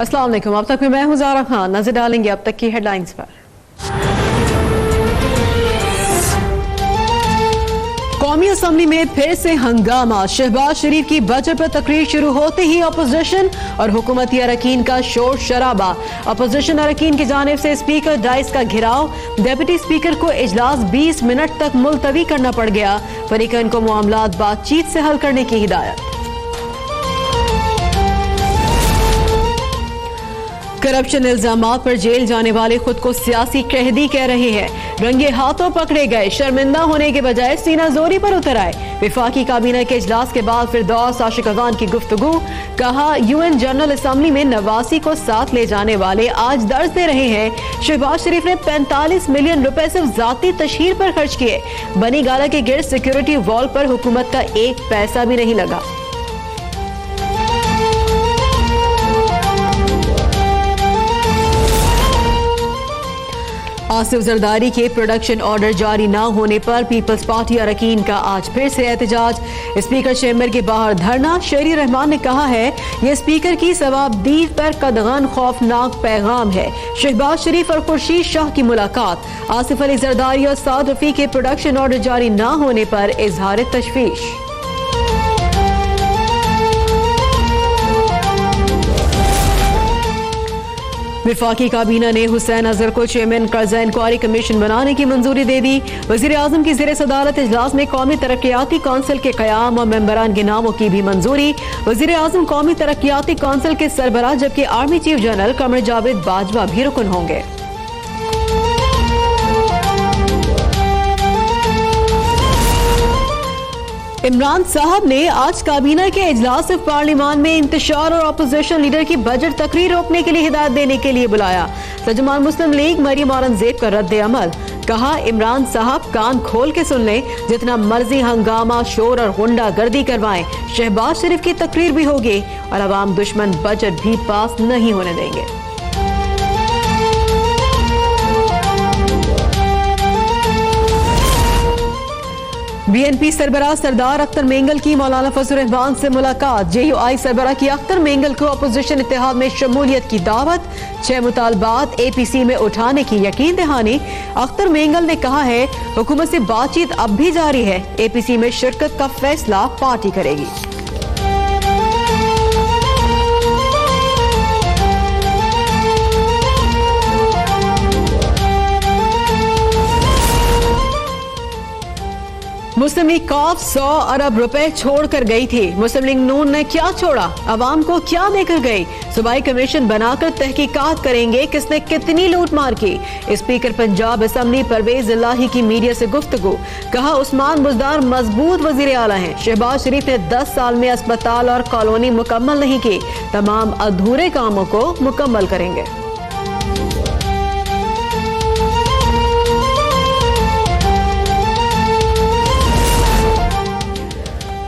अस्सलाम वालेकुम। अब तक मैं हूं ज़ारा खान। नजर डालेंगे अब तक की हेडलाइंस पर। कौमी असम्बली में फिर से हंगामा। शहबाज शरीफ की बजट पर तकरीर शुरू होते ही अपोजिशन और हुकूमती अरकान का शोर शराबा। अपोजिशन अरकान की जानिब से स्पीकर डाइस का घेराव। डिप्टी स्पीकर को इजलास 20 मिनट तक मुलतवी करना पड़ गया। फरीकैन को मामलात बातचीत से हल करने की हिदायत। करप्शन इल्जामात पर जेल जाने वाले खुद को सियासी कैदी कह रहे हैं। रंगे हाथों पकड़े गए, शर्मिंदा होने के बजाय सीना जोरी पर उतर आए। विफाकी काबीना के इजलास के बाद फिरदौस आशिक अवान की गुफ्तगू। कहा यूएन जनरल असम्बली में नवासी को साथ ले जाने वाले आज दर्ज दे रहे हैं। शहबाज शरीफ ने 45 मिलियन रुपए सिर्फ जाती तशहीर पर खर्च किए। बनी गाला के गिर्द सिक्योरिटी वॉल पर हुकूमत का एक पैसा भी नहीं लगा। आसिफ जरदारी के प्रोडक्शन ऑर्डर जारी न होने पर पीपल्स पार्टी अरकान का आज फिर से एहतजाज। स्पीकर चैम्बर के बाहर धरना। शहरी रहमान ने कहा है यह स्पीकर की सवाबदीद पर कदगन खौफनाक पैगाम है। शहबाज शरीफ और खुर्शीद शाह की मुलाकात। आसिफ अली जरदारी और साद रफी के प्रोडक्शन ऑर्डर जारी न होने पर इजहार तशवीश। विफाकी काबीना ने हुसैन अजहर को चेयरमैन कर्जा इंक्वायरी कमीशन बनाने की मंजूरी दे दी। वजीर आजम की ज़ेर सदारत इजलास में कौमी तरक्याती कौंसिल के क़याम और मेंबरान के नामों की भी मंजूरी। वजीर आजम कौमी तरक्याती कौंसिल के सरबराह जबकि army chief general Qamar Javed Bajwa भी रुकन होंगे। इमरान साहब ने आज काबीना के इजलास से पार्लियामान में इंतशार और अपोजिशन लीडर की बजट तकरीर रोकने के लिए हिदायत देने के लिए बुलाया। तर्जुमान मुस्लिम लीग मरियम औरंगजेब का रद्द अमल। कहा इमरान साहब कान खोल के सुन लें, जितना मर्जी हंगामा शोर और गुंडागर्दी करवाएं, शहबाज शरीफ की तकरीर भी होगी और अवाम दुश्मन बजट भी पास नहीं होने देंगे। बीएनपी सरबराह सरदार अख्तर मेंगल की मौलाना फजल रहमान से मुलाकात। जेयूआई सरबराह की अख्तर मेंगल को अपोजिशन इत्तेहाद में शमूलियत की दावत। 6 मुतालबात एपीसी में उठाने की यकीन दहानी। अख्तर मेंगल ने कहा है हुकूमत से बातचीत अब भी जारी है। एपीसी में शिरकत का फैसला पार्टी करेगी। मुस्लिम लीग कौफ 100 अरब रुपए छोड़कर गई थी। मुस्लिम लीग नून ने क्या छोड़ा, अवाम को क्या देकर गई। सूबाई कमीशन बनाकर तहकीकात करेंगे किसने कितनी लूट मार की। स्पीकर पंजाब असम्बली परवेज इलाही की मीडिया से गुफ्तगू। कहा उस्मान बुजदार मजबूत वजीर आला हैं। शहबाज शरीफ ने 10 साल में अस्पताल और कॉलोनी मुकम्मल नहीं की, तमाम अधूरे कामों को मुकम्मल करेंगे।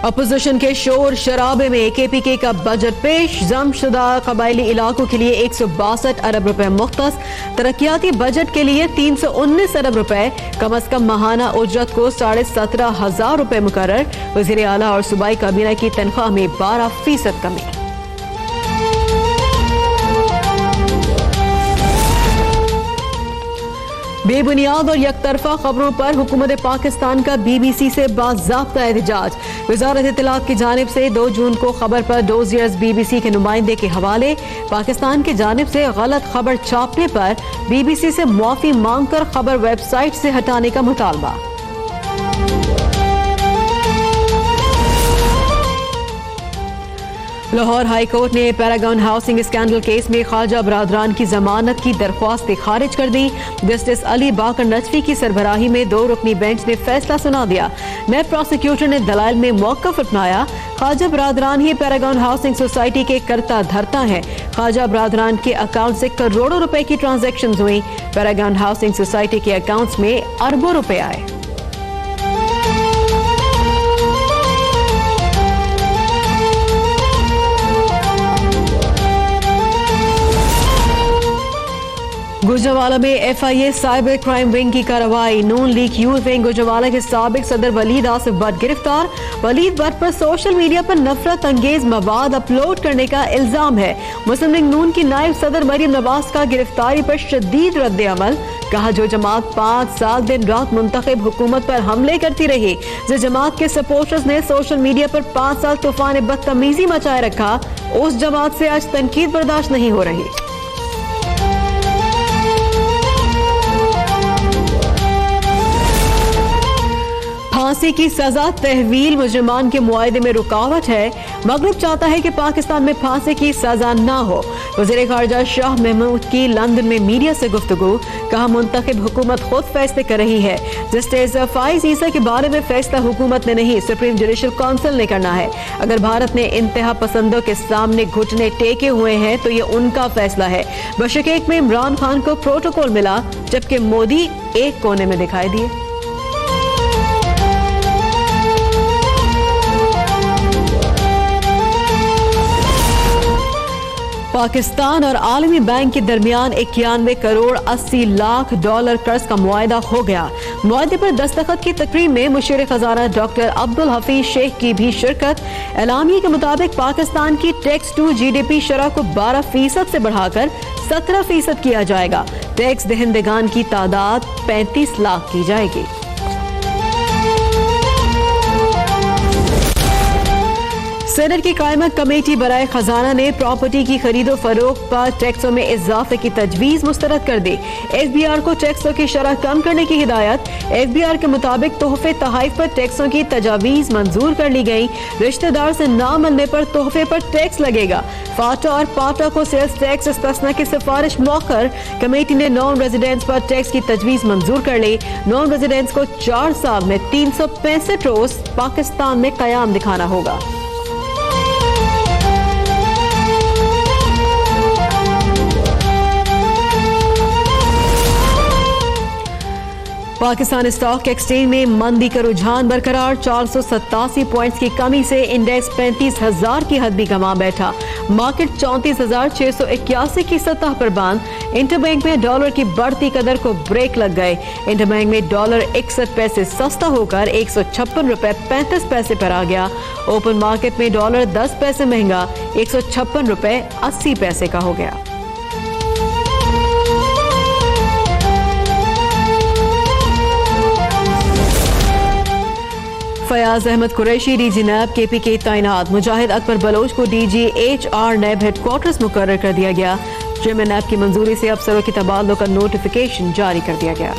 अपोजिशन के शोर शराबे में केपीके का बजट पेश। जमशुदा कबायली इलाकों के लिए 162 अरब रुपए मुख्तस। तरक्याती बजट के लिए 319 अरब रुपए। कम अज कम माहाना उजरत को 17,500 रुपए मुकर्रर। वजीर आला और सूबाई काबीना की तनख्वाह में 12% कमी। बेबुनियाद और यकतरफा खबरों पर हुकूमत पाकिस्तान का BBC से बाज़ाब्ता एहतजाज। वज़ारत इत्तलात की जानिब से 2 जून को खबर पर डोजियर्स BBC के नुमाइंदे के हवाले। पाकिस्तान की जानिब से गलत खबर छापने पर BBC से मुआफ़ी मांग कर खबर वेबसाइट से हटाने का मुतालबा। लाहौर हाई कोर्ट ने पैरागॉन हाउसिंग स्कैंडल केस में ख्वाजा बरादरान की जमानत की दरख्वास्त खारिज कर दी। जस्टिस अली बाकर नजफी की सरबराही में 2 रुकनी बेंच ने फैसला सुना दिया। नेब प्रोसिक्यूटर ने दलाइल में मौक़िफ़ अपनाया। ख्वाजा बरादरान ही पैरागॉन हाउसिंग सोसाइटी के करता धरता है। ख्वाजा बरादरान के अकाउंट से करोड़ों रुपए की ट्रांजैक्शन हुई। पैरागॉन हाउसिंग सोसाइटी के अकाउंट्स में अरबों रुपए आए। गुजरावाला में FIA साइबर क्राइम विंग की कार्रवाई। नून लीग यूथ विंग गुजरावाला के साबिक सदर वलीद आसिफ भट्ट गिरफ्तार। वलीद भट्ट पर सोशल मीडिया पर नफरत अंगेज मवाद अपलोड करने का इल्जाम है। मुस्लिम लीग नून की नायब सदर मरियम नवाज का गिरफ्तारी पर शदीद रद्द अमल। कहा, जो जमात 5 साल दिन रात मुंतखब हुकूमत पर हमले करती रही, जिस जमात के सपोर्टर्स ने सोशल मीडिया पर 5 साल तूफान बदतमीजी मचाए रखा, उस जमात से आज तनकीद बर्दाश्त नहीं हो रही। फांसी की सजा तहवील मुजरिमान के मुआहदे में रुकावट है। मगरब चाहता है कि पाकिस्तान में फांसी की सजा ना हो। वज़ीर ख़ारिजा शाह महमूद की लंदन में मीडिया से गुफ्तगू। कहा, मुंतखब हुकूमत खुद फैसले कर रही है। जस्टिस फाइज ईसा के बारे में फैसला हुकूमत ने नहीं, सुप्रीम जुडिशल काउंसिल ने करना है। अगर भारत ने इंतहा पसंदों के सामने घुटने टेके हुए हैं तो ये उनका फैसला है। बशकेक में इमरान खान को प्रोटोकॉल मिला, जबकि मोदी एक कोने में दिखाई दिए। पाकिस्तान और आलमी बैंक के दरमियान 91 करोड़ 80 लाख डॉलर कर्ज का मुआहदा हो गया। मुआहदे पर दस्तखत की तकरीब में मुशीर खजाना डॉक्टर अब्दुल हफीज शेख की भी शिरकत। एलामिया के मुताबिक पाकिस्तान की टैक्स टू GDP शरह को 12% से बढ़ाकर 17% किया जाएगा। टैक्स दहिंदगान की तादाद 35 लाख की जाएगी। सेनेट की कायमा कमेटी बराए खजाना ने प्रॉपर्टी की खरीदो फरोख्त पर टैक्सों में इजाफे की तजवीज मुस्तरद कर दी। FBR को टैक्सों की शरह कम करने की हिदायत। FBR के मुताबिक तोहफे तहाइफ पर टैक्सों की तजावीज मंजूर कर ली गई। रिश्तेदार से ना मिलने पर तोहफे पर टैक्स लगेगा। फाटा और पाटा को सेल्स टैक्स इस्तिस्ना की सिफारिश मौखर। कमेटी ने नॉन रेजिडेंट्स पर टैक्स की तजवीज मंजूर कर ली। नॉन रेजिडेंट्स को 4 साल में 365 रोज पाकिस्तान में कयाम दिखाना होगा। पाकिस्तान स्टॉक एक्सचेंज में मंदी का रुझान बरकरार। 487 पॉइंट्स की कमी से इंडेक्स 35,000 की हद भी गंवा बैठा। मार्केट 34,681 की सतह पर बंद। इंटरबैंक में डॉलर की बढ़ती कदर को ब्रेक लग गए। इंटरबैंक में डॉलर 61 पैसे सस्ता होकर 156 रुपए 35 पैसे पर आ गया। ओपन मार्केट में डॉलर 10 पैसे महंगा 156 रुपए 80 पैसे का हो गया। फयाज अहमद कुरैशी DG नैब KPK तैनात। मुजाहिद अकबर बलोच को DG HR नैब हेडक्वार्टर्स मुकर्रर कर दिया गया। चेयरमैन नैब की मंजूरी से अफसरों के तबादलों का नोटिफिकेशन जारी कर दिया गया।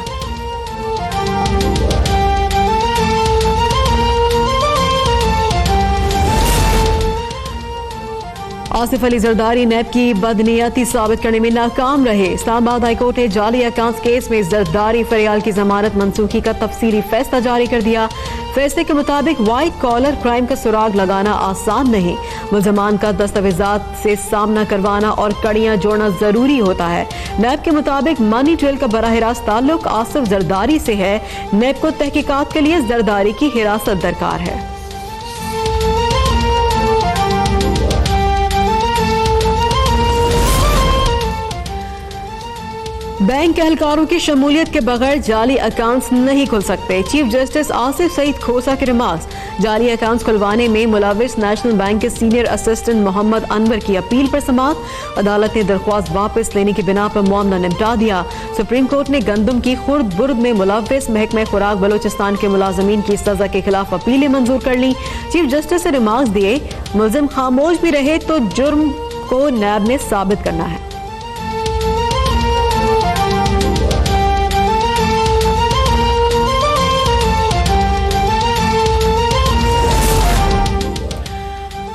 आसिफ अली जरदारी नैब की बदनीयती साबित करने में नाकाम रहे। इस्लामाबाद हाईकोर्ट ने जाली अकाउंट्स केस में जरदारी फरियाल की जमानत मंसूखी का तफसीली फैसला जारी कर दिया। फैसले के मुताबिक व्हाइट कॉलर क्राइम का सुराग लगाना आसान नहीं। मुलजमान का दस्तावेजात से सामना करवाना और कड़ियां जोड़ना जरूरी होता है। नैब के मुताबिक मनी ट्रेल का बराह रास्त ताल्लुक आसिफ जरदारी से है। नैब को तहकीकात के लिए जरदारी की हिरासत दरकार है। बैंक एहलकारों की शमूलियत के बगैर जाली अकाउंट्स नहीं खुल सकते। चीफ जस्टिस आसिफ सईद खोसा के रिमार्क्स। जाली अकाउंट्स खुलवाने में मुलविस नेशनल बैंक के सीनियर असिस्टेंट मोहम्मद अनवर की अपील पर समाअत। अदालत ने दरख्वास्त वापस लेने की बिना पर मामला निपटा दिया। सुप्रीम कोर्ट ने गंदम की खुर्द बुर्द में मुलविस महकमा खुराक बलोचिस्तान के मुलाजमीन की सजा के खिलाफ अपीलें मंजूर कर ली। चीफ जस्टिस से रिमार्क्स दिए, मुलजिम खामोश भी रहे तो जुर्म को नैब ने साबित करना है।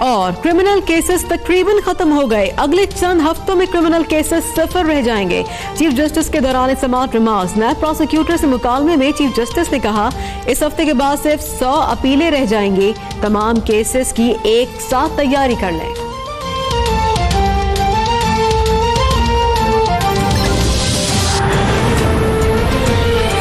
और क्रिमिनल केसेस तकरीबन खत्म हो गए। अगले चंद हफ्तों में क्रिमिनल केसेस 0 रह जाएंगे। चीफ जस्टिस के दौरान समाअत रिमार्क्स। नैब प्रोसिक्यूटर से मुकालमे में चीफ जस्टिस ने कहा, इस हफ्ते के बाद सिर्फ 100 अपीलें रह जाएंगी। तमाम केसेस की एक साथ तैयारी कर लें।